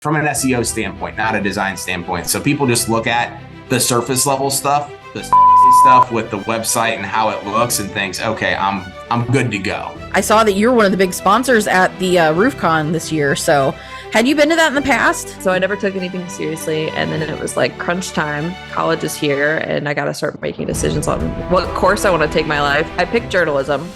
from an SEO standpoint, not a design standpoint. So people just look at the surface level stuff, the stuff with the website and how it looks and thinks, okay, I'm good to go. I saw that you're one of the big sponsors at the RoofCon this year. So had you been to that in the past? So I never took anything seriously. And then it was like crunch time. College is here and I got to start making decisions on what course I want to take my life. I picked journalism.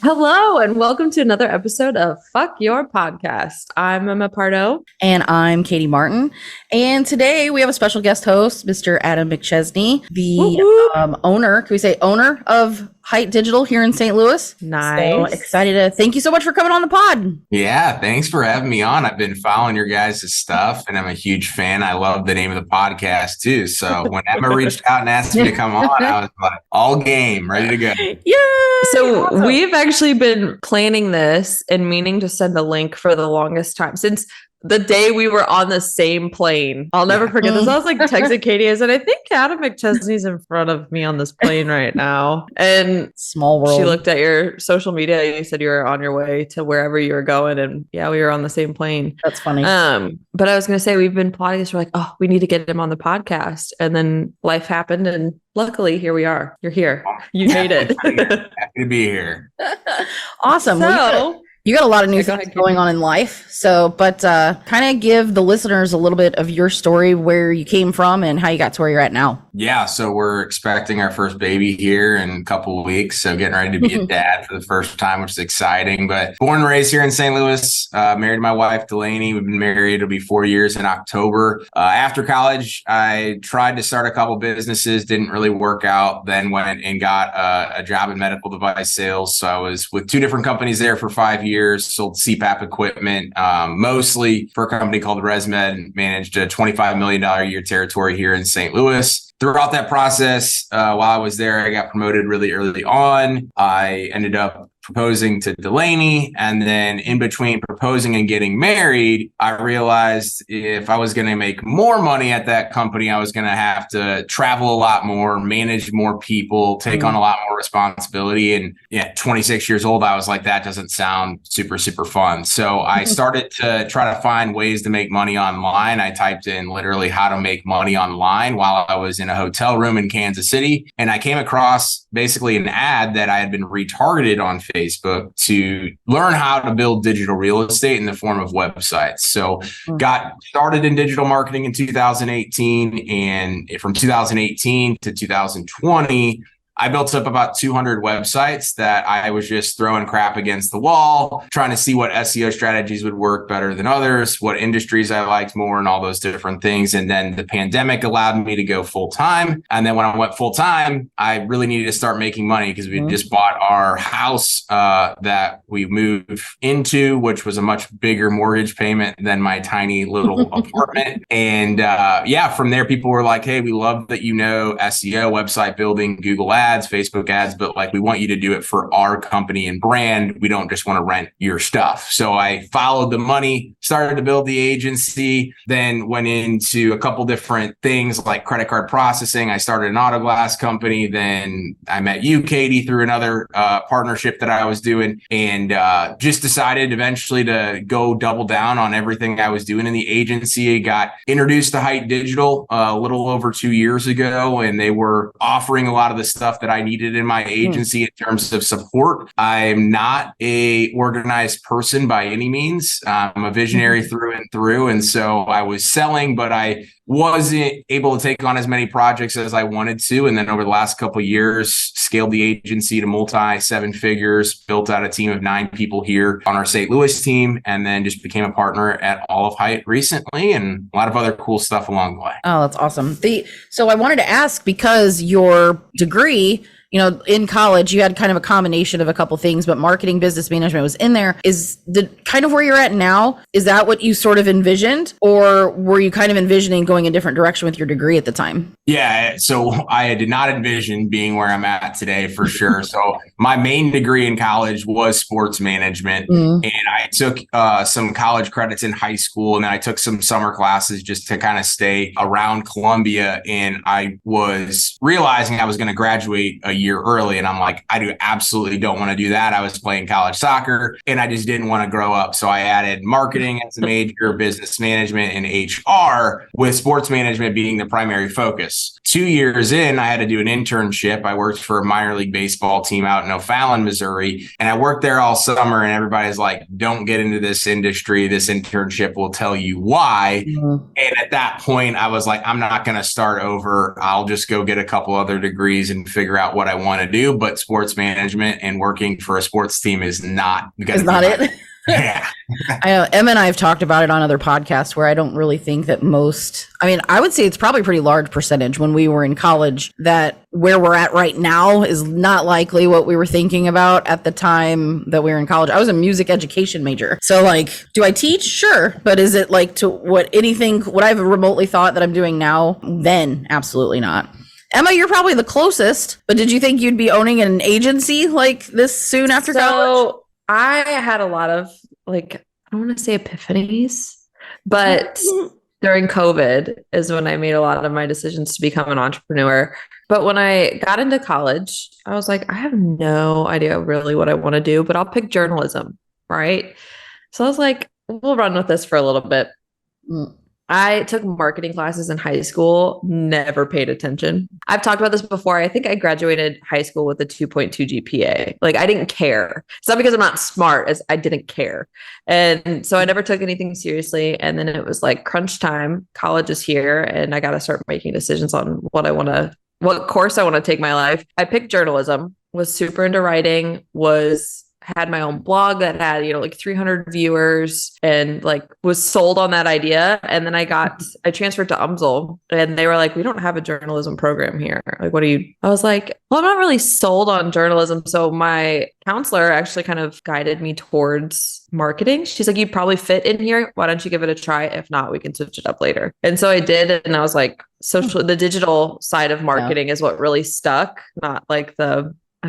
Hello, and welcome to another episode of Fuck Your Podcast. I'm Emma Pardo. And I'm Katie Martin. And today we have a special guest host, Mr. Adam McChesney, the owner, can we say owner of Hite Digital here in St. Louis. Nice. So excited to thank you so much for coming on the pod. Yeah, thanks for having me on. I've been following your guys' stuff and I'm a huge fan. I love the name of the podcast too. So when Emma reached out and asked me to come on, I was like, all game, ready to go. Yeah. So awesome. We've actually been planning this and meaning to send a link for the longest time since the day we were on the same plane. I'll never forget this. I was like texting Katie. I said, I think Adam McChesney's in front of me on this plane right now. And small world. She looked at your social media. You said you were on your way to wherever you were going. And yeah, we were on the same plane. That's funny. But I was going to say, we've been plotting this. We're like, oh, we need to get him on the podcast. And then life happened. And luckily, here we are. You're here. You made it. Happy to be here. Awesome. So, you got a lot of new things going on in life. So, but kind of give the listeners a little bit of your story, where you came from and how you got to where you're at now. Yeah. So we're expecting our first baby here in a couple of weeks. So getting ready to be a dad for the first time, which is exciting. But born and raised here in St. Louis, married my wife, Delaney. We've been married. It'll be 4 years in October. After college, I tried to start a couple businesses, didn't really work out. Then went and got a job in medical device sales. So I was with two different companies there for 5 years. Sold CPAP equipment, mostly for a company called ResMed, managed a $25 million a year territory here in St. Louis. Throughout that process, while I was there, I got promoted really early on. I ended up proposing to Delaney. And then in between proposing and getting married, I realized if I was going to make more money at that company, I was going to have to travel a lot more, manage more people, take on a lot more responsibility. And yeah, 26 years old, I was like, that doesn't sound super, super fun. So I started to try to find ways to make money online. I typed in literally how to make money online while I was in a hotel room in Kansas City. And I came across basically an ad that I had been retargeted on Facebook to learn how to build digital real estate in the form of websites. So got started in digital marketing in 2018, and from 2018 to 2020, I built up about 200 websites that I was just throwing crap against the wall, trying to see what SEO strategies would work better than others, what industries I liked more, and all those different things. And then the pandemic allowed me to go full time. And then when I went full time, I really needed to start making money because we just bought our house that we moved into, which was a much bigger mortgage payment than my tiny little apartment. And from there, people were like, hey, we love that you know SEO, website building, Google Ads, Facebook ads, but like we want you to do it for our company and brand. We don't just want to rent your stuff. So I followed the money, started to build the agency, then went into a couple different things like credit card processing. I started an auto glass company. Then I met you, Katie, through another partnership that I was doing, and just decided eventually to go double down on everything I was doing in the agency. I got introduced to Hite Digital a little over 2 years ago, and they were offering a lot of the stuff that I needed in my agency in terms of support. I'm not a organized person by any means. I'm a visionary through and through. And so I was selling, but I wasn't able to take on as many projects as I wanted to. And then over the last couple of years, scaled the agency to multi 7 figures, built out a team of 9 people here on our St. Louis team, and then just became a partner at All of Hite recently, and a lot of other cool stuff along the way. Oh, that's awesome. So I wanted to ask, because your degree, you know, in college, you had kind of a combination of a couple things, but marketing, business management was in there. Is the kind of where you're at now, is that what you sort of envisioned, or were you kind of envisioning going a different direction with your degree at the time? Yeah, so I did not envision being where I'm at today for sure. So my main degree in college was sports management, and I took some college credits in high school, and then I took some summer classes just to kind of stay around Columbia. And I was realizing I was going to graduate a year early. And I'm like, I absolutely don't want to do that. I was playing college soccer and I just didn't want to grow up. So I added marketing as a major, business management, and HR, with sports management being the primary focus. 2 years in, I had to do an internship. I worked for a minor league baseball team out in O'Fallon, Missouri, and I worked there all summer. And everybody's like, don't get into this industry. This internship will tell you why. Mm-hmm. And at that point, I was like, I'm not going to start over. I'll just go get a couple other degrees and figure out what I want to do. But sports management and working for a sports team is not it. Yeah. I know Emma and I have talked about it on other podcasts where I don't really think that I would say it's probably a pretty large percentage when we were in college that where we're at right now is not likely what we were thinking about at the time that we were in college. I was a music education major. So like, do I teach? Sure. But is it like to what I've remotely thought that I'm doing now? Then absolutely not. Emma, you're probably the closest, but did you think you'd be owning an agency like this soon after college? I had a lot of I don't want to say epiphanies, but during COVID is when I made a lot of my decisions to become an entrepreneur. But when I got into college, I was like, I have no idea really what I want to do, but I'll pick journalism, right? So I was like, we'll run with this for a little bit. I took marketing classes in high school, never paid attention. I've talked about this before. I think I graduated high school with a 2.2 GPA. I didn't care. It's not because I'm not smart, as I didn't care. And so I never took anything seriously. And then it was like crunch time. College is here and I got to start making decisions on what course I want to take my life. I picked journalism, was super into writing, had my own blog that had, 300 viewers and was sold on that idea. And then I transferred to UMSL and they were like, we don't have a journalism program here. I was like, well, I'm not really sold on journalism. So my counselor actually kind of guided me towards marketing. She's like, you probably fit in here. Why don't you give it a try? If not, we can switch it up later. And so I did. And I was like, the digital side of marketing is what really stuck, not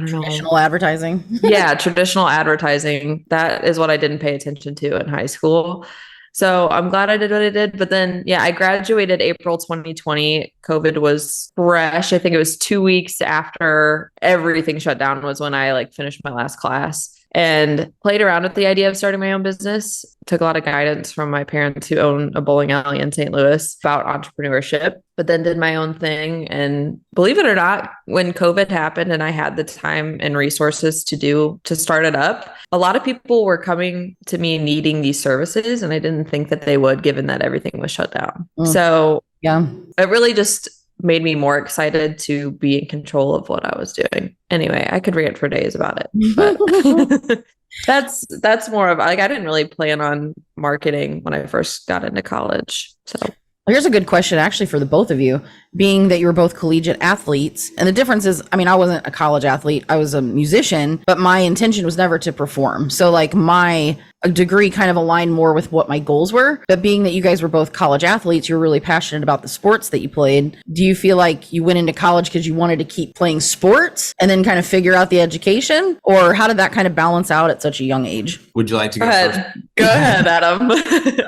traditional advertising. Yeah, traditional advertising. That is what I didn't pay attention to in high school. So I'm glad I did what I did. But then, I graduated April 2020. COVID was fresh. I think it was 2 weeks after everything shut down was when I finished my last class and played around with the idea of starting my own business. Took a lot of guidance from my parents who own a bowling alley in St. Louis about entrepreneurship, but then did my own thing. And believe it or not, when COVID happened and I had the time and resources to start it up, a lot of people were coming to me needing these services. And I didn't think that they would, given that everything was shut down. So it really just made me more excited to be in control of what I was doing. Anyway, I could rant for days about it, but that's more of I didn't really plan on marketing when I first got into college. So here's a good question actually for the both of you, being that you were both collegiate athletes. And the difference is, I wasn't a college athlete. I was a musician, but my intention was never to perform. So my degree kind of aligned more with what my goals were. But being that you guys were both college athletes, you're really passionate about the sports that you played. Do you feel like you went into college because you wanted to keep playing sports and then kind of figure out the education? Or how did that kind of balance out at such a young age? Would you like to go first? Go ahead, Adam.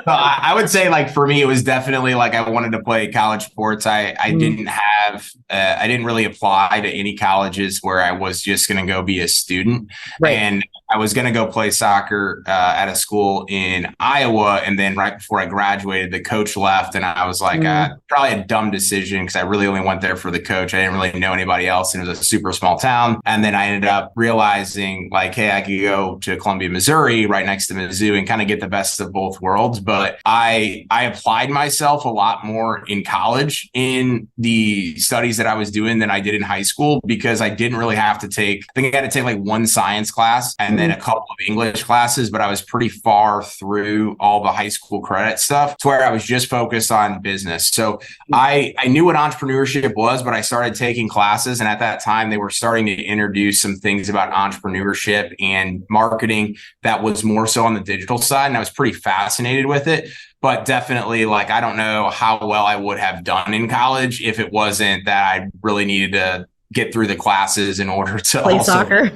I would say for me, it was definitely I wanted to play college sports. I didn't really apply to any colleges where I was just going to go be a student. Right. And I was going to go play soccer at a school in Iowa. And then right before I graduated, the coach left. And I was like, probably a dumb decision because I really only went there for the coach. I didn't really know anybody else. And it was a super small town. And then I ended up realizing hey, I could go to Columbia, Missouri, right next to Mizzou and kind of get the best of both worlds. But I applied myself a lot more in college in the studies that I was doing than I did in high school because I didn't really have to I think I had to take one science class and then a couple of English classes, but I was pretty far through all the high school credit stuff to where I was just focused on business. So I knew what entrepreneurship was, but I started taking classes. And at that time, they were starting to introduce some things about entrepreneurship and marketing that was more so on the digital side. And I was pretty fascinated with it. But definitely, I don't know how well I would have done in college if it wasn't that I really needed to get through the classes in order to play soccer.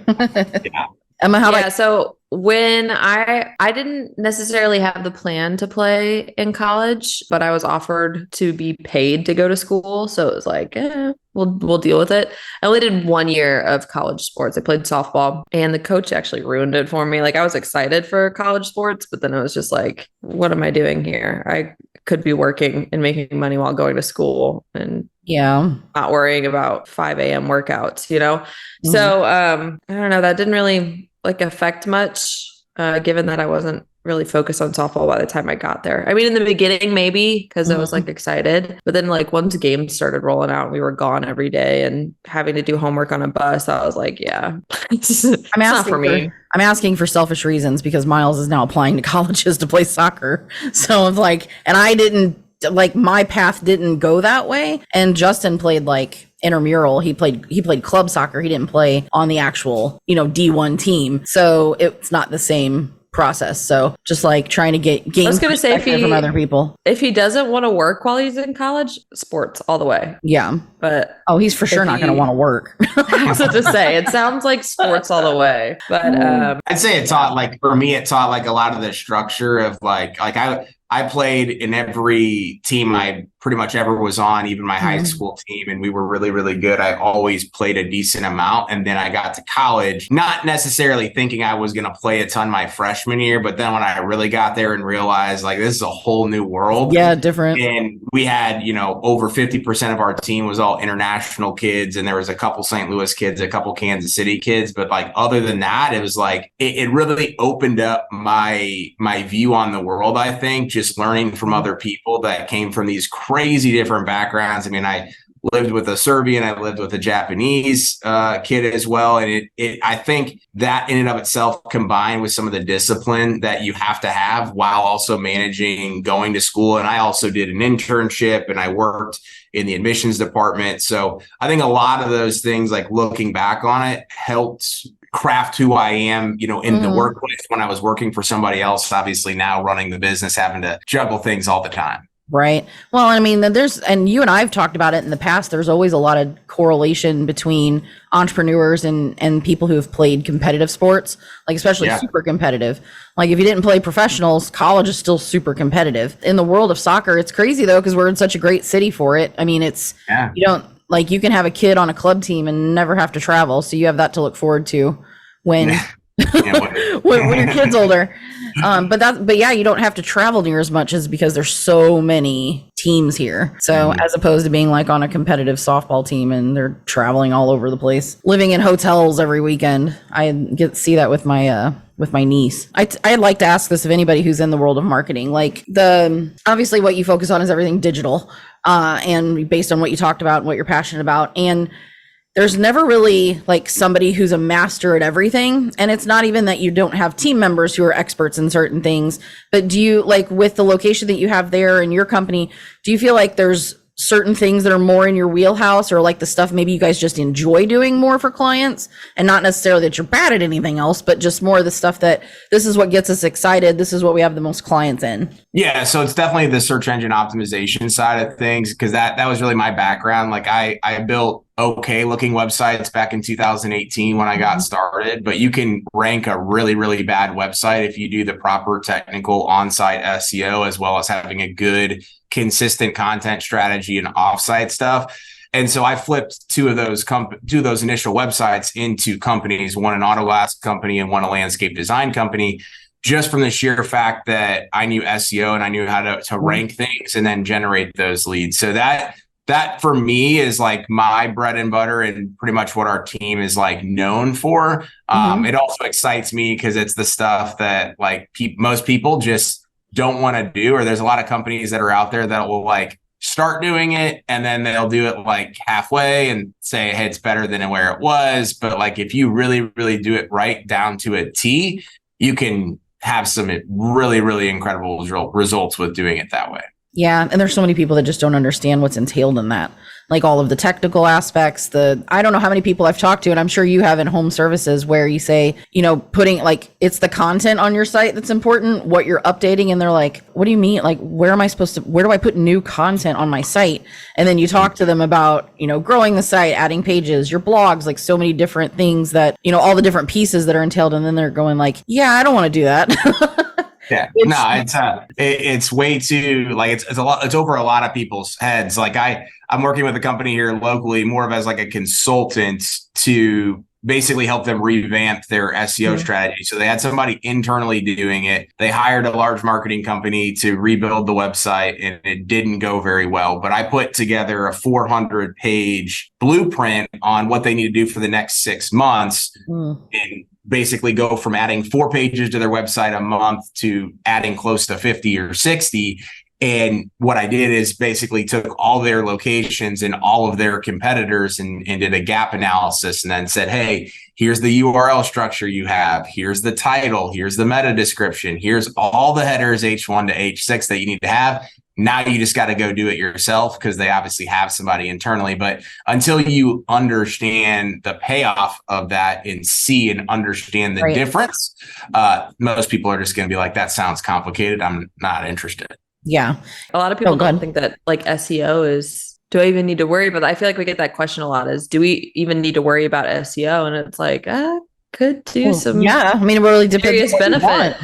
Yeah. Emma, how about? So when I didn't necessarily have the plan to play in college, but I was offered to be paid to go to school. So it was like, we'll deal with it. I only did 1 year of college sports. I played softball, and the coach actually ruined it for me. Like, I was excited for college sports, but then I was just like, what am I doing here? I could be working and making money while going to school and not worrying about 5 a.m. workouts, you know? Mm-hmm. So I don't know, that didn't really like affect much, given that I wasn't really focused on softball by the time I got there. I mean, in the beginning, maybe because I was like excited, but then like once games started rolling out, we were gone every day and having to do homework on a bus. I was like, it's not for me. I'm asking for selfish reasons because Miles is now applying to colleges to play soccer. So I'm like, and I didn't like, my path didn't go that way. And Justin played like intramural. He played club soccer. He didn't play on the actual, D1 team. So it's not the same process. So just like trying to gain perspective from other people. If he doesn't want to work while he's in college, sports all the way. Yeah. But he's for sure not going to want to work. That's what to say. It sounds like sports all the way. But I'd say it taught, like, for me, it taught like a lot of the structure of like I played in every team I pretty much ever was on, even my high school team, and we were really, really good. I always played a decent amount. And then I got to college, not necessarily thinking I was going to play a ton my freshman year, but then when I really got there and realized like this is a whole new world. Yeah, different. And we had, over 50% of our team was all international kids, and there was a couple St. Louis kids, a couple Kansas City kids. But like other than that, it was like it really opened up my view on the world, I think, just learning from other people that came from these crazy different backgrounds. I mean, I lived with a Serbian, I lived with a Japanese kid as well. And I think that in and of itself, combined with some of the discipline that you have to have while also managing going to school. And I also did an internship and I worked in the admissions department. So I think a lot of those things, like looking back on it, helped craft who I am, in the workplace when I was working for somebody else, obviously now running the business, having to juggle things all the time. Right. Well, I mean, and you and I have talked about it in the past. There's always a lot of correlation between entrepreneurs and people who have played competitive sports, like especially super competitive. Like if you didn't play professionals, college is still super competitive. In the world of soccer, it's crazy though, because we're in such a great city for it. I mean, you don't like, you can have a kid on a club team and never have to travel. So you have that to look forward to when when your kid's older. But yeah, you don't have to travel near as much as because there's so many teams here. So as opposed to being like on a competitive softball team and they're traveling all over the place, living in hotels every weekend. I get to see that with my niece. I'd like to ask this of anybody who's in the world of marketing. Like obviously what you focus on is everything digital, and based on what you talked about and what you're passionate about. And there's never really like somebody who's a master at everything. And it's not even that you don't have team members who are experts in certain things, but do you, like with the location that you have there in your company, do you feel like there's certain things that are more in your wheelhouse, or like the stuff maybe you guys just enjoy doing more for clients, and not necessarily that you're bad at anything else, but just more of the stuff that this is what gets us excited, this is what we have the most clients in? Yeah, so it's definitely the search engine optimization side of things, because that was really my background. Like I built okay looking websites back in 2018 when I got started, but you can rank a really, really bad website if you do the proper technical on-site SEO, as well as having a good consistent content strategy and offsite stuff. And so I flipped two of those initial websites into companies, one an auto glass company and one a landscape design company, just from the sheer fact that I knew SEO and I knew how to rank things and then generate those leads. So that for me is like my bread and butter and pretty much what our team is like known for. It also excites me because it's the stuff that like most people just don't want to do, or there's a lot of companies that are out there that will like start doing it and then they'll do it like halfway and say, hey, it's better than where it was. But like if you really, really do it right down to a T, you can have some really, really incredible results with doing it that way. Yeah. And there's so many people that just don't understand what's entailed in that. like all of the technical aspects. I don't know how many people I've talked to, and I'm sure you have in home services, where you say, putting like, it's the content on your site that's important, what you're updating. And they're like, what do you mean? Like, where do I put new content on my site? And then you talk to them about, growing the site, adding pages, your blogs, like so many different things that, all the different pieces that are entailed. And then they're going like, yeah, I don't want to do that. Yeah, it's way too, like, it's a lot. It's over a lot of people's heads. Like I'm working with a company here locally, more of as like a consultant to basically help them revamp their SEO strategy. So they had somebody internally doing it. They hired a large marketing company to rebuild the website, and it didn't go very well. But I put together a 400-page blueprint on what they need to do for the next 6 months, and basically go from adding 4 pages to their website a month to adding close to 50 or 60. And what I did is basically took all their locations and all of their competitors and did a gap analysis, and then said, hey, here's the URL structure you have. Here's the title. Here's the meta description. Here's all the headers H1 to H6 that you need to have. Now you just got to go do it yourself, because they obviously have somebody internally. But until you understand the payoff of that and see and understand the difference, most people are just going to be like, that sounds complicated. I'm not interested. Yeah. A lot of people don't think that like SEO is, do I even need to worry about that? I feel like we get that question a lot, is do we even need to worry about SEO? And it's like, could do some. Yeah. I mean, it really depends serious benefit.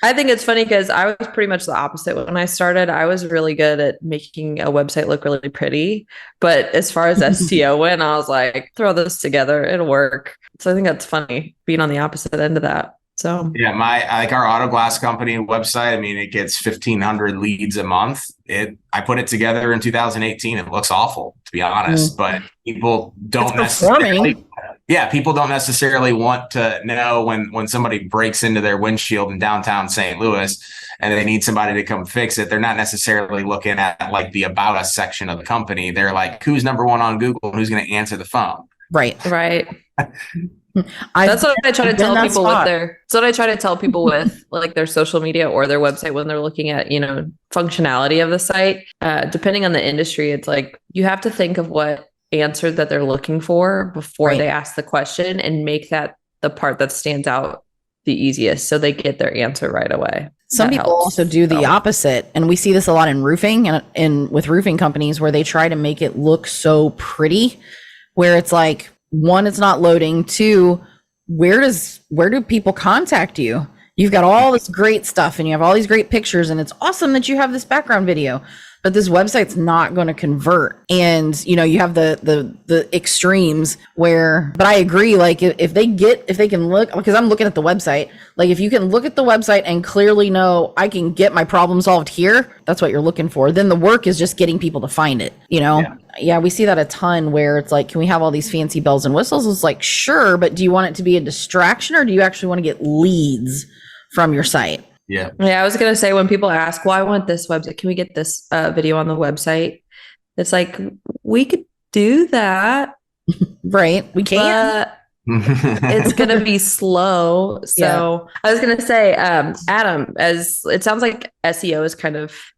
I think it's funny because I was pretty much the opposite. When I started, I was really good at making a website look really pretty. But as far as SEO went, I was like, throw this together, it'll work. So I think that's funny, being on the opposite end of that. So yeah, our auto glass company website, I mean, it gets 1,500 leads a month. I put it together in 2018. It looks awful, to be honest, but people don't necessarily. Yeah, people don't necessarily want to know when somebody breaks into their windshield in downtown St. Louis and they need somebody to come fix it. They're not necessarily looking at like the About Us section of the company. They're like, who's number one on Google and who's going to answer the phone? Right. That's what I try to tell people with like their social media or their website when they're looking at, functionality of the site. Depending on the industry, it's like you have to think of what answer that they're looking for before they ask the question, and make that the part that stands out the easiest, so they get their answer right away. Some people also do the opposite, and we see this a lot in roofing and with roofing companies, where they try to make it look so pretty, where it's like, one, it's not loading. Two, where do people contact you? You've got all this great stuff and you have all these great pictures, and it's awesome that you have this background video, but this website's not going to convert. And you have the extremes where, but I agree, like if they can look, because I'm looking at the website, like if you can look at the website and clearly know I can get my problem solved here, that's what you're looking for. Then the work is just getting people to find it, Yeah, we see that a ton, where it's like, can we have all these fancy bells and whistles? It's like, sure, but do you want it to be a distraction, or do you actually want to get leads from your site? Yeah, I was going to say, when people ask, well, I want this website, can we get this video on the website? It's like, we could do that. Right. We can. It's going to be slow. So I was going to say, Adam, as it sounds like SEO is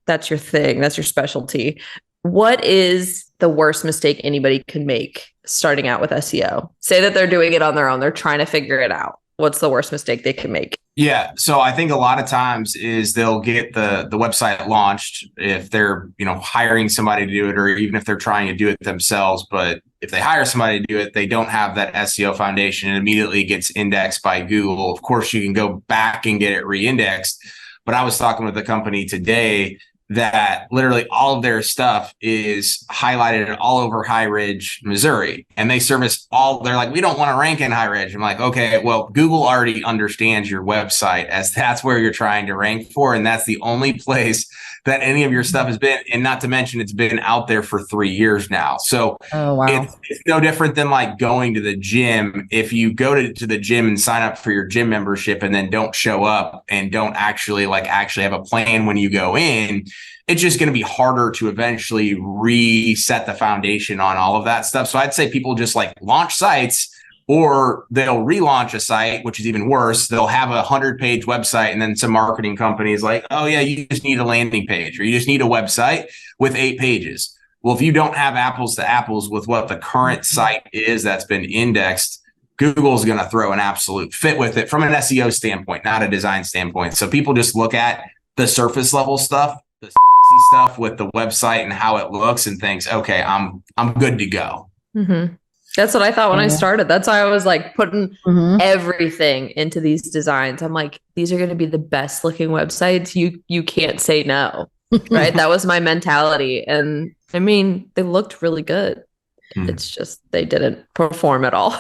that's your thing. That's your specialty. What is the worst mistake anybody can make starting out with SEO? Say that they're doing it on their own. They're trying to figure it out. What's the worst mistake they can make? Yeah. So I think a lot of times is they'll get the website launched if they're, hiring somebody to do it, or even if they're trying to do it themselves. But if they hire somebody to do it, they don't have that SEO foundation, and immediately gets indexed by Google. Of course, you can go back and get it re-indexed. But I was talking with a company today that literally all of their stuff is highlighted all over High Ridge, Missouri. And they service they're like, we don't want to rank in High Ridge. I'm like, okay, well, Google already understands your website as that's where you're trying to rank for. And that's the only place that any of your stuff has been. And not to mention, it's been out there for 3 years now. So it's no different than like going to the gym. If you go to the gym and sign up for your gym membership and then don't show up and don't actually have a plan when you go in, it's just going to be harder to eventually reset the foundation on all of that stuff. So I'd say people just like launch sites, or they'll relaunch a site, which is even worse. They'll have a 100-page website, and then some marketing company is like, oh yeah, you just need a landing page, or you just need a website with 8 pages. Well, if you don't have apples to apples with what the current site is that's been indexed, Google's going to throw an absolute fit with it from an SEO standpoint, not a design standpoint. So people just look at the surface level stuff, the stuff with the website and how it looks, and thinks, okay, I'm good to go. Mm-hmm. That's what I thought when I started. That's why I was like putting everything into these designs. I'm like, these are going to be the best looking websites. You can't say no, right? That was my mentality. And I mean, they looked really good. It's just, they didn't perform at all.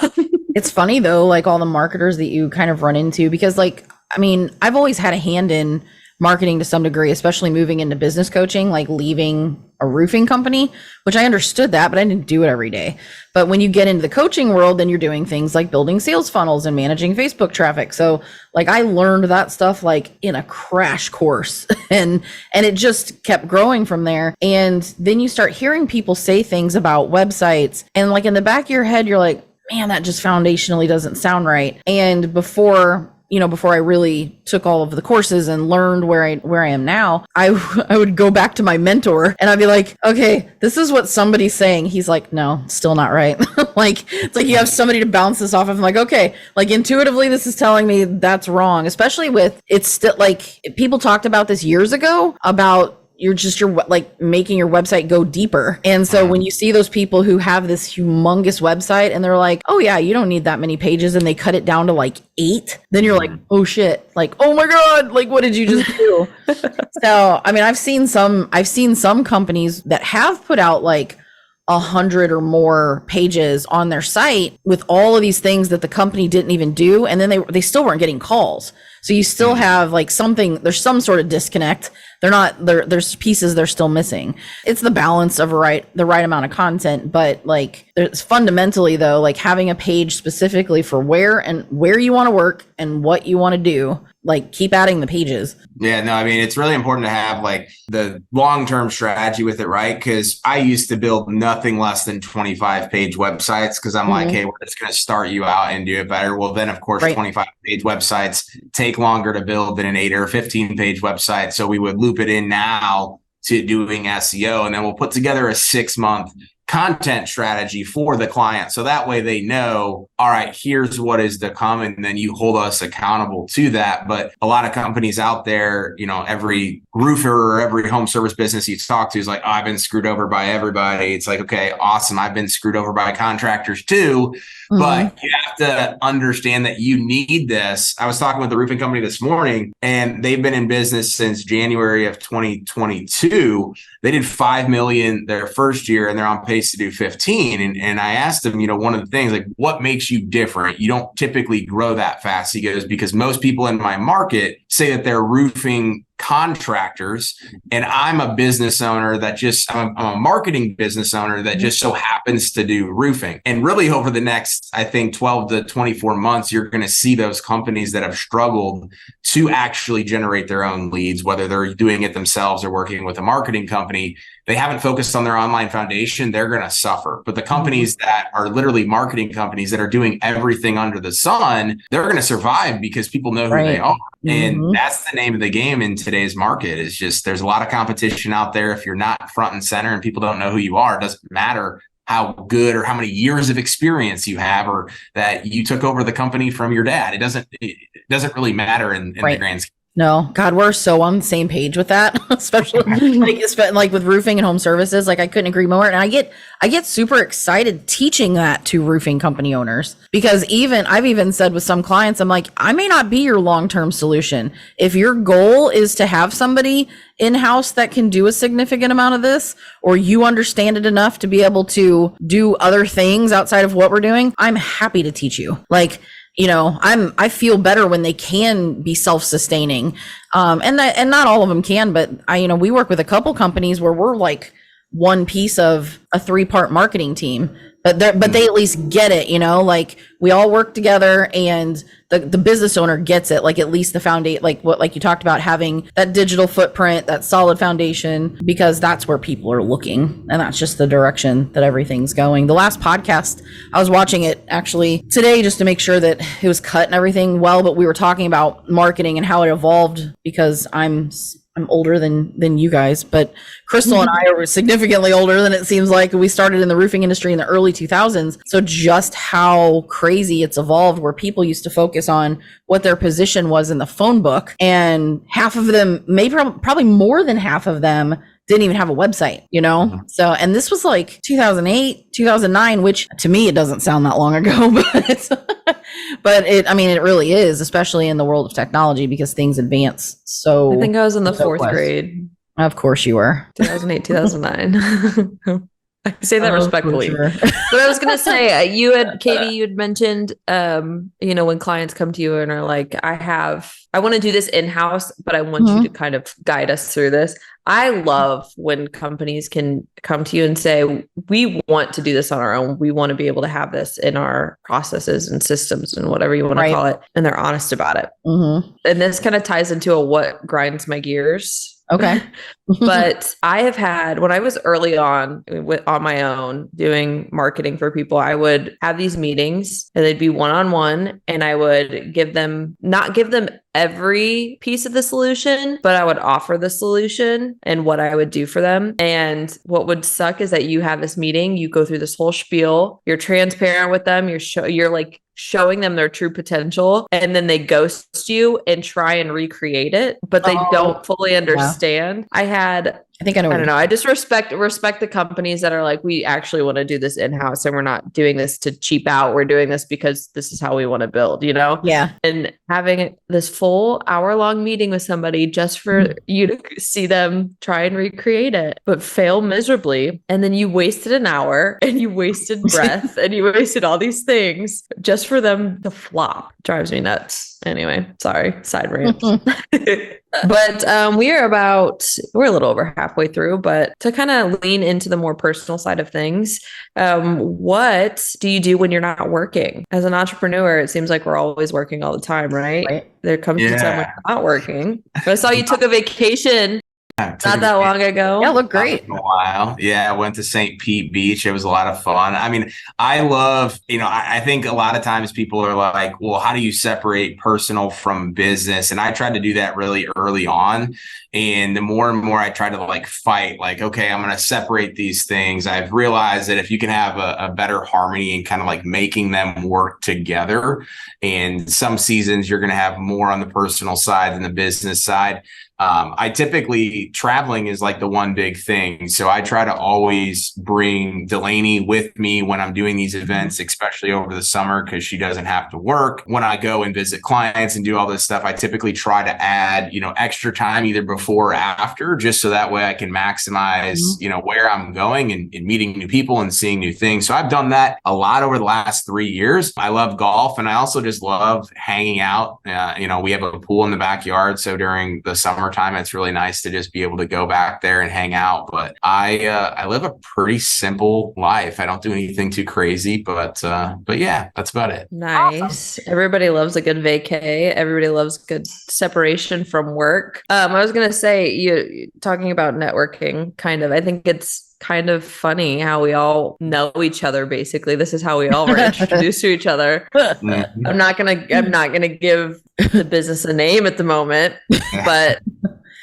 It's funny though, like all the marketers that you kind of run into, because like, I mean, I've always had a hand in marketing to some degree, especially moving into business coaching, like leaving a roofing company, which I understood that, but I didn't do it every day. But when you get into the coaching world, then you're doing things like building sales funnels and managing Facebook traffic. So like I learned that stuff like in a crash course and it just kept growing from there. And then you start hearing people say things about websites, and like in the back of your head, you're like, man, that just foundationally doesn't sound right. And before I really took all of the courses and learned where I am now, I would go back to my mentor and I'd be like, okay, this is what somebody's saying. He's like, no, still not right. Like, it's like you have somebody to bounce this off of. I'm like, okay, like intuitively, this is telling me that's wrong, especially with, it's still like people talked about this years ago about you're like making your website go deeper. And so when you see those people who have this humongous website and they're like, oh yeah, you don't need that many pages, and they cut it down to like 8, then you're like, oh shit, like, oh my God, like what did you just do? So, I mean, I've seen some companies that have put out like 100 or more pages on their site with all of these things that the company didn't even do. And then they still weren't getting calls. So you still have like there's some sort of disconnect. There's pieces they're still missing. It's the balance of the right amount of content, but like there's fundamentally though, like having a page specifically for where you want to work and what you want to do, like keep adding the pages. Yeah, no, I mean, it's really important to have like the long-term strategy with it, right? Because I used to build nothing less than 25-page websites because I'm like, hey, we're just going to start you out and do it better. Well, then of course, 25-page websites take longer to build than an 8 or 15-page website. So we would loop it in now to doing SEO, and then we'll put together a 6-month content strategy for the client. So that way they know, all right, here's what is to come. And then you hold us accountable to that. But a lot of companies out there, every roofer or every home service business you talk to is like, oh, I've been screwed over by everybody. It's like, okay, awesome. I've been screwed over by contractors too. But you have to understand that you need this. I was talking with the roofing company this morning, and they've been in business since January of 2022. They did 5 million their first year, and they're on pace to do 15. And I asked him, one of the things, like, what makes you different? You don't typically grow that fast. He goes, because most people in my market say that they're roofing contractors, and I'm a business owner I'm a marketing business owner that just so happens to do roofing. And really over the next, I think 12 to 24 months, you're going to see those companies that have struggled to actually generate their own leads, whether they're doing it themselves or working with a marketing company. They haven't focused on their online foundation, they're going to suffer. But the companies that are literally marketing companies that are doing everything under the sun, they're going to survive because people know who they are. And that's the name of the game in today's market. Is just there's a lot of competition out there. If you're not front and center and people don't know who you are, it doesn't matter how good or how many years of experience you have or that you took over the company from your dad. It doesn't really matter in the grand scheme. No, God, we're so on the same page with that, especially like with roofing and home services. Like I couldn't agree more. And I get super excited teaching that to roofing company owners, because I've even said with some clients, I'm like, I may not be your long-term solution. If your goal is to have somebody in-house that can do a significant amount of this, or you understand it enough to be able to do other things outside of what we're doing, I'm happy to teach you. Like, I feel better when they can be self-sustaining. And not all of them can, but we work with a couple companies where we're like one piece of a 3-part marketing team, but they at least get it, like we all work together and the business owner gets it. Like at least the foundation, like you talked about, having that digital footprint, that solid foundation, because that's where people are looking. And that's just the direction that everything's going. The last podcast, I was watching it actually today just to make sure that it was cut and everything well, but we were talking about marketing and how it evolved, because I'm I'm older than you guys, but Crystal and I are significantly older than it seems like. We started in the roofing industry in the early 2000s. So just how crazy it's evolved, where people used to focus on what their position was in the phone book. And half of them, maybe probably more than half of them, didn't even have a website, you know? Mm-hmm. So, and this was like 2008, 2009, which to me, it doesn't sound that long ago, but it really is, especially in the world of technology, because things advance. So I think I was in the fourth grade. Of course you were. 2008, 2009. I say that respectfully. Sure. But I was going to say, Katy, you had mentioned, when clients come to you and are like, I want to do this in-house, but I want you to kind of guide us through this. I love when companies can come to you and say, we want to do this on our own. We want to be able to have this in our processes and systems and whatever you want to call it. And they're honest about it. Mm-hmm. And this kind of ties into a what grinds my gears. Okay. But I have had, when I was early on my own doing marketing for people, I would have these meetings and they'd be one-on-one, and I would not give them every piece of the solution, but I would offer the solution and what I would do for them. And what would suck is that you have this meeting, you go through this whole spiel, you're transparent with them, you're like showing them their true potential, and then they ghost you and try and recreate it, but they don't fully understand. Yeah. I don't know. I just respect the companies that are like, we actually want to do this in-house and we're not doing this to cheap out. We're doing this because this is how we want to build, you know? Yeah. And having this full hour-long meeting with somebody just for you to see them try and recreate it, but fail miserably. And then you wasted an hour and you wasted breath and you wasted all these things just for them to flop. Drives me nuts. Anyway, sorry, side rant. But we're a little over halfway through, but to kind of lean into the more personal side of things, what do you do when you're not working? As an entrepreneur, it seems like we're always working all the time, right? There comes a time when you're not working. But I saw you took a vacation not that long ago. Yeah, looked great. A while. Yeah, I went to St. Pete Beach. It was a lot of fun. I mean, I love, I think a lot of times people are like, well, how do you separate personal from business? And I tried to do that really early on. And the more and more I try to fight, okay, I'm going to separate these things. I've realized that if you can have a better harmony and kind of making them work together, and some seasons you're going to have more on the personal side than the business side. I typically, traveling is the one big thing. So I try to always bring Delaney with me when I'm doing these events, especially over the summer, because she doesn't have to work. When I go and visit clients and do all this stuff, I typically try to add, extra time either before or after, just so that way I can maximize, where I'm going and meeting new people and seeing new things. So I've done that a lot over the last 3 years. I love golf, and I also just love hanging out. We have a pool in the backyard. So during the summertime, it's really nice to just be able to go back there and hang out. But I live a pretty simple life. I don't do anything too crazy, but yeah, that's about it. Nice. Awesome. Everybody loves a good vacay. Everybody loves good separation from work. I was going to say, you talking about networking, kind of, I think it's kind of funny how we all know each other. Basically, this is how we all were introduced to each other. I'm not gonna give the business a name at the moment, but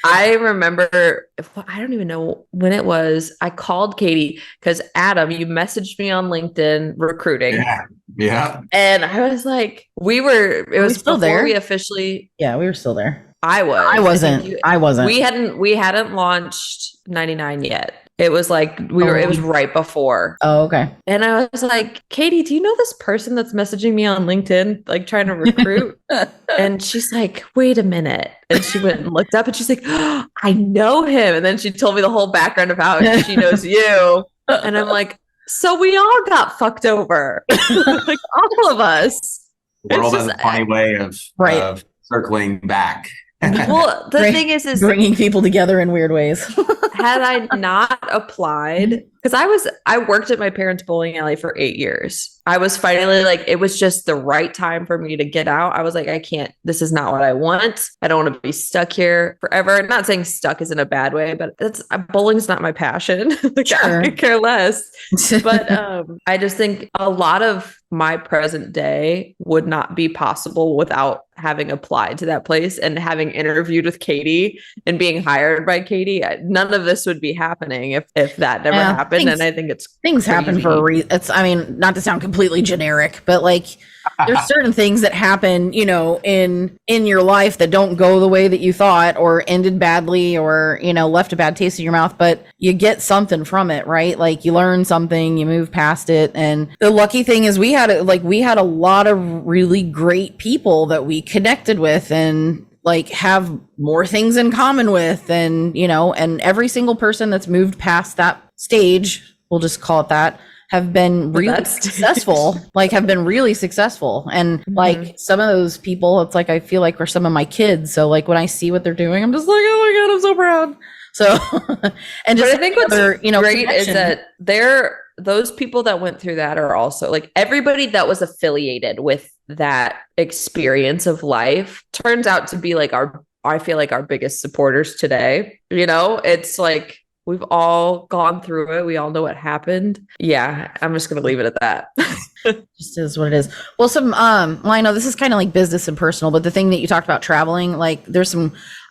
I remember, I don't even know when it was, I called Katy because Adam, you messaged me on LinkedIn recruiting. Yeah. And I was like, it was still there. We officially. Yeah, we were still there. I wasn't. We hadn't launched 99 yet. It was it was right before. Oh, okay. And I was like, Katy, do you know this person that's messaging me on LinkedIn, trying to recruit? And she's like, wait a minute. And she went and looked up and she's like, oh, I know him. And then she told me the whole background of how she knows you. And I'm like, so we all got fucked over. All of us. The world has a funny way of circling back. Well, the thing is bringing people together in weird ways. Had I not applied, because I worked at my parents' bowling alley for 8 years. I was finally it was just the right time for me to get out. I was like, I can't, this is not what I want. I don't want to be stuck here forever. I'm not saying stuck is in a bad way, but bowling's not my passion. Sure. I could care less. But I just think a lot of my present day would not be possible without having applied to that place and having interviewed with Katy and being hired by Katy, none of this would be happening if that never happened. And I think things happen for a reason. It's, I mean, not to sound completely generic, but like there's certain things that happen, you know, in your life that don't go the way that you thought or ended badly or, you know, left a bad taste in your mouth, but you get something from it, right? Like you learn something, you move past it. And the lucky thing is we had a lot of really great people that we connected with and like have more things in common with, and, you know, and every single person that's moved past that stage, we'll just call it that, have been really successful, like have been really successful. And like some of those people, it's like, I feel like are some of my kids. So like when I see what they're doing, I'm just like, oh my God, I'm so proud. So, and just, but I think what's great is that those people that went through that are also like everybody that was affiliated with that experience of life turns out to be like I feel like our biggest supporters today. You know, it's like, we've all gone through it. We all know what happened. Yeah, I'm just going to leave it at that. Just is what it is. Well, well, I know this is kind of like business and personal, but the thing that you talked about traveling, like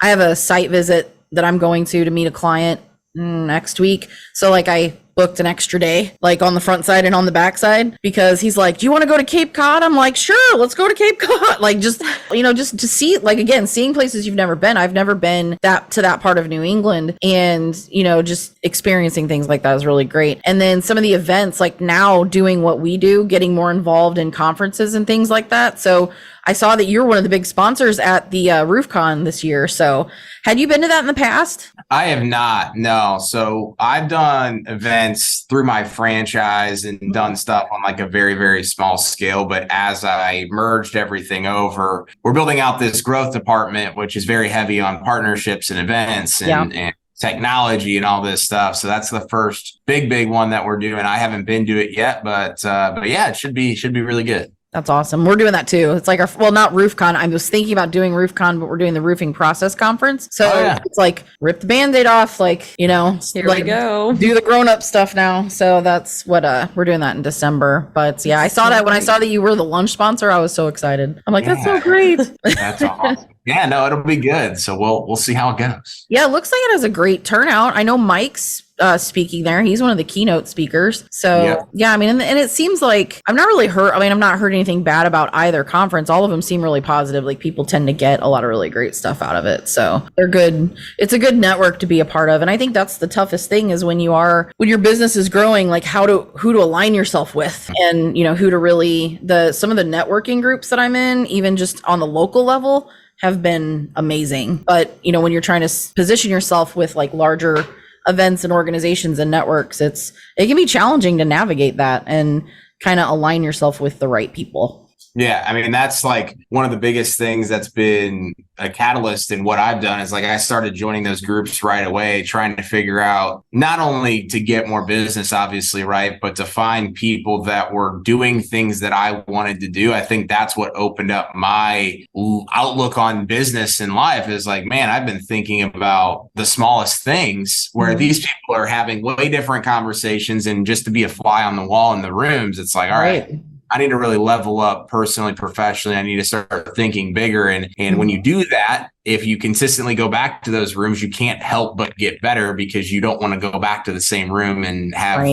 I have a site visit that I'm going to meet a client next week. So like I booked an extra day, like on the front side and on the back side, because he's like, do you want to go to Cape Cod? I'm like, sure, let's go to Cape Cod. Like just, you know, just to see, like, again, seeing places you've never been. I've never been to that part of New England, and, you know, just experiencing things like that is really great. And then some of the events, like now doing what we do, getting more involved in conferences and things like that. So I saw that you're one of the big sponsors at the RoofCon this year. So had you been to that in the past? I have not, no. So I've done events through my franchise and done stuff on like a very, very small scale. But as I merged everything over, we're building out this growth department, which is very heavy on partnerships and events and technology and all this stuff. So that's the first big one that we're doing. I haven't been to it yet, but yeah, it should be really good. That's awesome. We're doing that too. It's like not RoofCon. I was thinking about doing RoofCon, but we're doing the roofing process conference. So It's like rip the Band-Aid off, like, you know, here we go. Do the grown-up stuff now. So that's what we're doing that in December. But yeah, I saw that when I saw that you were the lunch sponsor, I was so excited. I'm like, that's so great. That's awesome. Yeah, no, it'll be good. So we'll see how it goes. Yeah, it looks like it has a great turnout. I know Mike's speaking there. He's one of the keynote speakers. So yeah, I mean, and it seems like I'm not heard anything bad about either conference. All of them seem really positive. Like people tend to get a lot of really great stuff out of it. So they're good. It's a good network to be a part of. And I think that's the toughest thing is when your business is growing, like who to align yourself with, and, you know, who to really, some of the networking groups that I'm in, even just on the local level, have been amazing. But, you know, when you're trying to position yourself with like larger events and organizations and networks, it can be challenging to navigate that and kind of align yourself with the right people. Yeah, I mean, that's like one of the biggest things that's been a catalyst in what I've done is like I started joining those groups right away, trying to figure out not only to get more business, obviously, right, but to find people that were doing things that I wanted to do. I think that's what opened up my outlook on business and life is like, man, I've been thinking about the smallest things where these people are having way different conversations, and just to be a fly on the wall in the rooms, it's like, all right. I need to really level up personally, professionally. I need to start thinking bigger. And when you do that, if you consistently go back to those rooms, you can't help but get better because you don't want to go back to the same room and have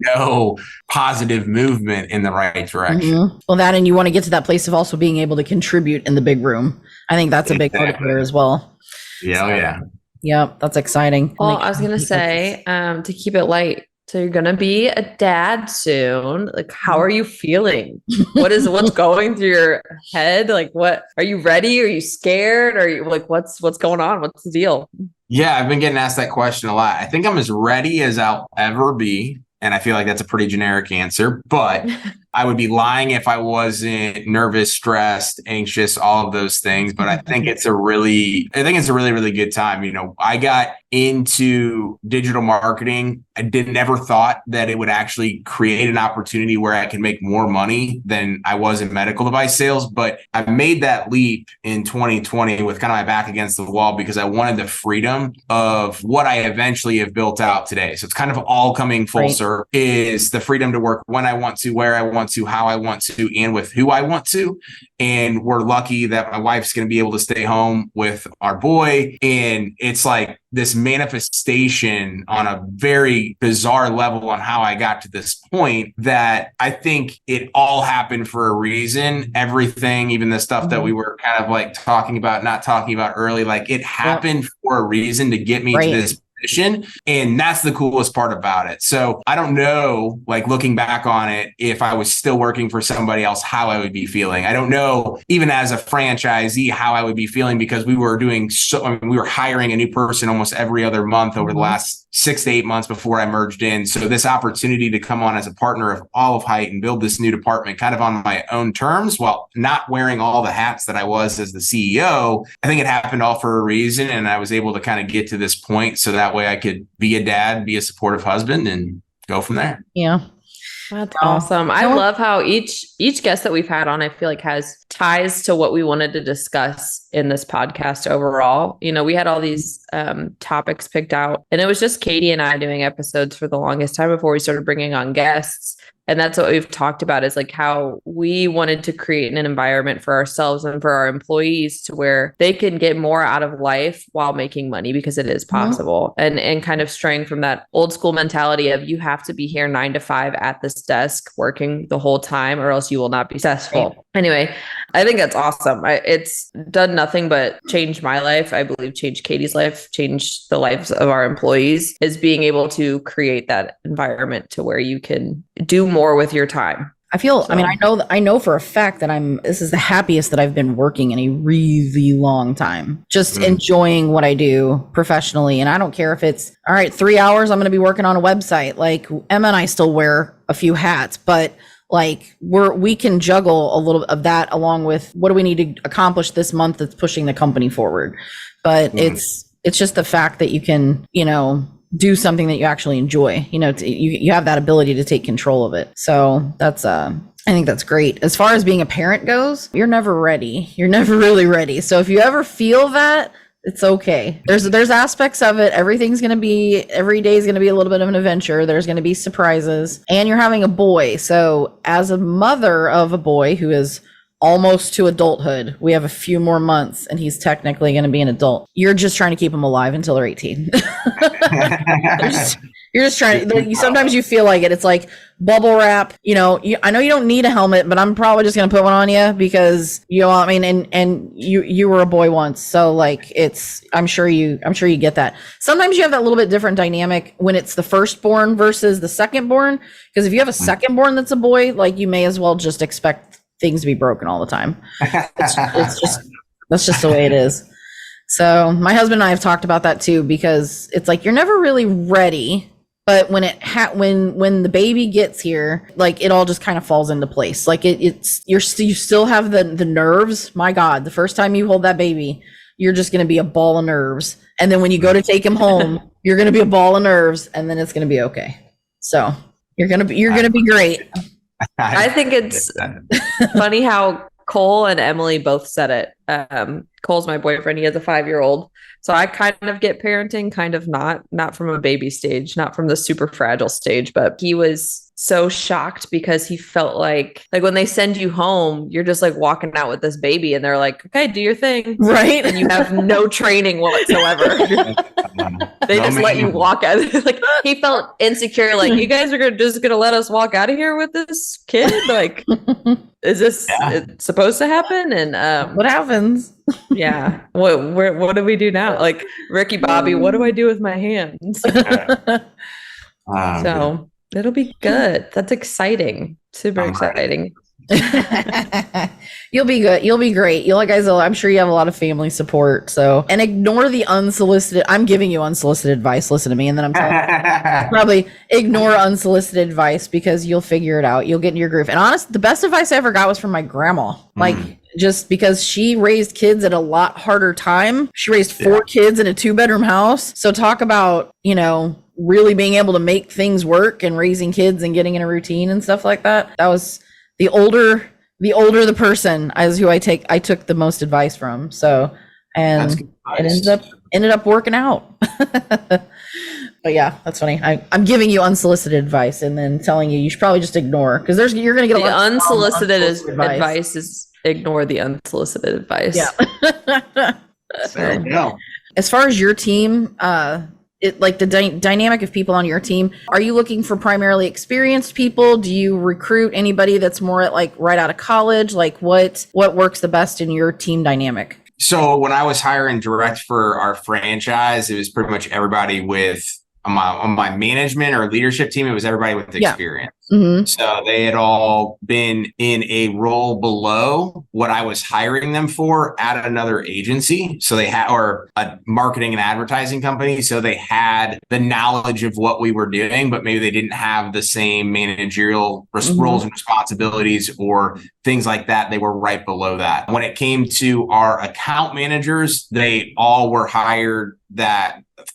no positive movement in the right direction. Well, that, and you want to get to that place of also being able to contribute in the big room. I think that's a big part of it as well. Yeah. Yep. That's exciting. Well, I was going to say, to keep it light, so you're going to be a dad soon. Like, how are you feeling? What's going through your head? Like, what, are you ready? Are you scared? Are you like, what's going on? What's the deal? Yeah, I've been getting asked that question a lot. I think I'm as ready as I'll ever be. And I feel like that's a pretty generic answer, but I would be lying if I wasn't nervous, stressed, anxious, all of those things. But I think it's a really, really good time. You know, I got into digital marketing. I never thought that it would actually create an opportunity where I can make more money than I was in medical device sales. But I made that leap in 2020 with kind of my back against the wall because I wanted the freedom of what I eventually have built out today. So it's kind of all coming full circle, is the freedom to work when I want to, where I want want to, how I want to, and with who I want to. And we're lucky that my wife's going to be able to stay home with our boy. And it's like this manifestation on a very bizarre level on how I got to this point, that I think it all happened for a reason. Everything, even the stuff that we were kind of like talking about, not talking about early, like it happened for a reason to get me to this position. And that's the coolest part about it. So I don't know, like looking back on it, if I was still working for somebody else, how I would be feeling. I don't know, even as a franchisee, how I would be feeling, because we were doing we were hiring a new person almost every other month over the last 6 to 8 months before I merged in. So this opportunity to come on as a partner of all of Hite and build this new department kind of on my own terms, while not wearing all the hats that I was as the CEO, I think it happened all for a reason. And I was able to kind of get to this point so that way I could be a dad, be a supportive husband, and go from there. Yeah. That's awesome. I love how each guest that we've had on, I feel like, has ties to what we wanted to discuss in this podcast overall. You know, we had all these topics picked out, and it was just Katy and I doing episodes for the longest time before we started bringing on guests. And that's what we've talked about, is like how we wanted to create an environment for ourselves and for our employees to where they can get more out of life while making money, because it is possible. And kind of straying from that old school mentality of you have to be here 9 to 5 at this desk working the whole time, or else you will not be successful. Anyway, I think that's awesome. It's done nothing but change my life. I believe change Katy's life, change the lives of our employees, is being able to create that environment to where you can do more with your time. I know for a fact that this is the happiest that I've been working in a really long time. Just enjoying what I do professionally. And I don't care if it's, all right, 3 hours, I'm going to be working on a website. Like Emma and I still wear a few hats, but like we can juggle a little of that along with what do we need to accomplish this month that's pushing the company forward. But it's just the fact that you can, do something that you actually enjoy, you have that ability to take control of it. So that's, I think that's great. As far as being a parent goes, you're never ready. You're never really ready. So if you ever feel that, it's okay. There's aspects of it. Every day is going to be a little bit of an adventure. There's going to be surprises, and you're having a boy. So as a mother of a boy who is almost to adulthood, we have a few more months and he's technically going to be an adult. You're just trying to keep him alive until they're 18. You're just trying to, sometimes you feel like it. It's like bubble wrap, I know you don't need a helmet, but I'm probably just going to put one on you because, and you were a boy once. So like I'm sure you get that. Sometimes you have that little bit different dynamic when it's the firstborn versus the secondborn. Because if you have a secondborn that's a boy, like you may as well just expect things to be broken all the time. That's just the way it is. So my husband and I have talked about that too, because it's like, you're never really ready, but when when the baby gets here, like it all just kind of falls into place. Like you still have the nerves. My God, the first time you hold that baby, you're just going to be a ball of nerves. And then when you go to take him home, you're going to be a ball of nerves, and then it's going to be okay. So you're going to be great. I think it's funny how Cole and Emily both said it. Cole's my boyfriend. He has a 5-year-old. So I kind of get parenting, kind of not from a baby stage, not from the super fragile stage, but he was so shocked because he felt like when they send you home, you're just like walking out with this baby and they're like, okay, do your thing. Right. And you have no training whatsoever. They just let you walk out. Like he felt insecure. Like, you guys are just going to let us walk out of here with this kid? Like, is this supposed to happen? And what happens? Yeah. What do we do now? Like Ricky Bobby, what do I do with my hands? So it'll be good. That's exciting. Super exciting. You'll be good. You'll be great. I'm sure you have a lot of family support. So, and ignore the unsolicited. I'm giving you unsolicited advice. Listen to me. And then I'm telling you, probably ignore unsolicited advice because you'll figure it out. You'll get in your groove. And honestly, the best advice I ever got was from my grandma. Like, just because she raised kids at a lot harder time. She raised 4 kids in a 2-bedroom house. So talk about, really being able to make things work and raising kids and getting in a routine and stuff like that. That was the older the person is who I took the most advice from. So, and it ended up working out. But yeah, that's funny. I'm giving you unsolicited advice and then telling you should probably just ignore, because you're going to get a lot of unsolicited advice is ignore the unsolicited advice. Yeah. There you go. As far as your team, like the dynamic of people on your team, are you looking for primarily experienced people? Do you recruit anybody that's more at like right out of college? Like what works the best in your team dynamic? So when I was hiring direct for our franchise, it was pretty much everybody with on my management or leadership team. It was everybody with experience. Mm-hmm. So they had all been in a role below what I was hiring them for at another agency. So they had, or a marketing and advertising company. So they had the knowledge of what we were doing, but maybe they didn't have the same managerial roles and responsibilities or things like that. They were right below that. When it came to our account managers, they all were hired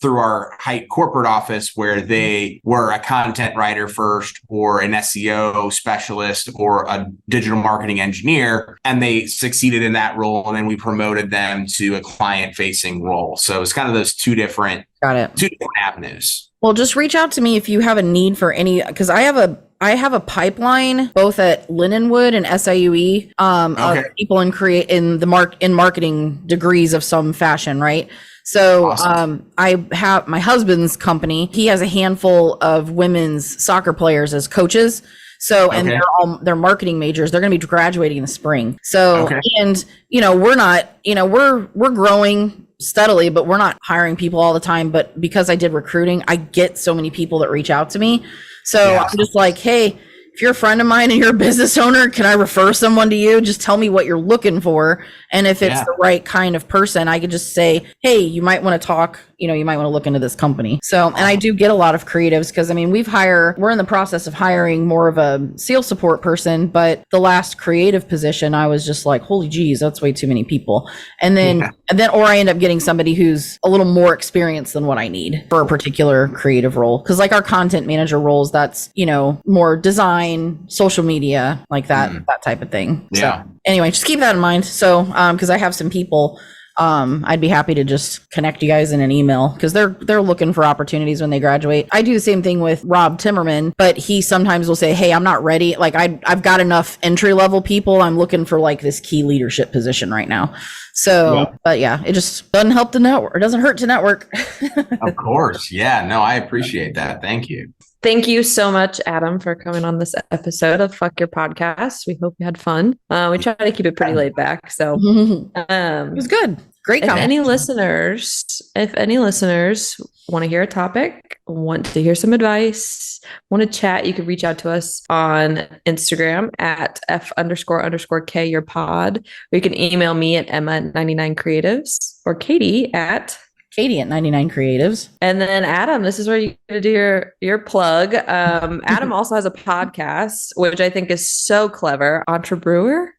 through our Hite corporate office, where they were a content writer first, or an SEO specialist, or a digital marketing engineer, and they succeeded in that role. And then we promoted them to a client facing role. So it's kind of those two different avenues. Well, just reach out to me if you have a need for any, because I have a pipeline both at Lindenwood and SIUE of people in marketing degrees of some fashion, right? So awesome. I have my husband's company. He has a handful of women's soccer players as coaches. So, and they're marketing majors. They're going to be graduating in the spring. So, and we're not, we're growing steadily, but we're not hiring people all the time. But because I did recruiting, I get so many people that reach out to me. So I'm just like, hey, if you're a friend of mine and you're a business owner, can I refer someone to you? Just tell me what you're looking for. And if it's the right kind of person, I could just say, hey, you might want to talk, you might want to look into this company. So, and I do get a lot of creatives because we're in the process of hiring more of a sales support person, but the last creative position, I was just like, holy geez, that's way too many people. And then, or I end up getting somebody who's a little more experienced than what I need for a particular creative role. Cause like our content manager roles, that's, more design, social media, like that type of thing. Yeah. So anyway, just keep that in mind. So, cause I have some people, I'd be happy to just connect you guys in an email because they're looking for opportunities when they graduate. I do the same thing with Rob Timmerman, but he sometimes will say, hey, I'm not ready. Like I've got enough entry level people. I'm looking for like this key leadership position right now. So, but yeah, it just doesn't help to network. It doesn't hurt to network. Of course. Yeah, no, I appreciate that. Thank you. Thank you so much, Adam, for coming on this episode of Fuck Your Podcast. We hope you had fun. We try to keep it pretty laid back. So it was good. Great comment. If any listeners want to hear a topic, want to hear some advice, want to chat, you can reach out to us on Instagram at F__K your pod. Or you can email me at Emma@99creatives or Katy at 99 Creatives. And then Adam, this is where you get to do your plug. Adam also has a podcast, which I think is so clever. Entrepreneur.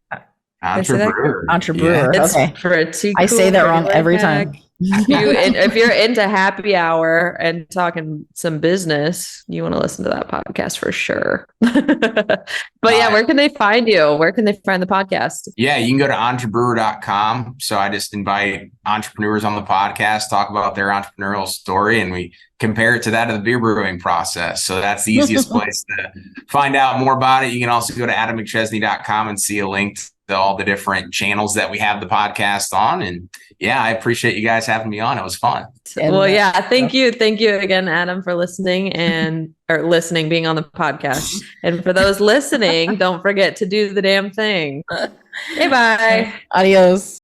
Entrepreneur. It's okay. pretty cool. I say that wrong every time. If you're into happy hour and talking some business, you want to listen to that podcast for sure. But yeah, where can they find you? Where can they find the podcast? Yeah, you can go to entrepreneur.com. So I just invite entrepreneurs on the podcast, talk about their entrepreneurial story, and we compare it to that of the beer brewing process. So that's the easiest place to find out more about it. You can also go to McChesney.com and see a link to all the different channels that we have the podcast on. And yeah, I appreciate you guys having me on. It was fun. Well, yeah, thank you. Thank you again, Adam, for listening being on the podcast. And for those listening, don't forget to do the damn thing. Okay, bye. Adios.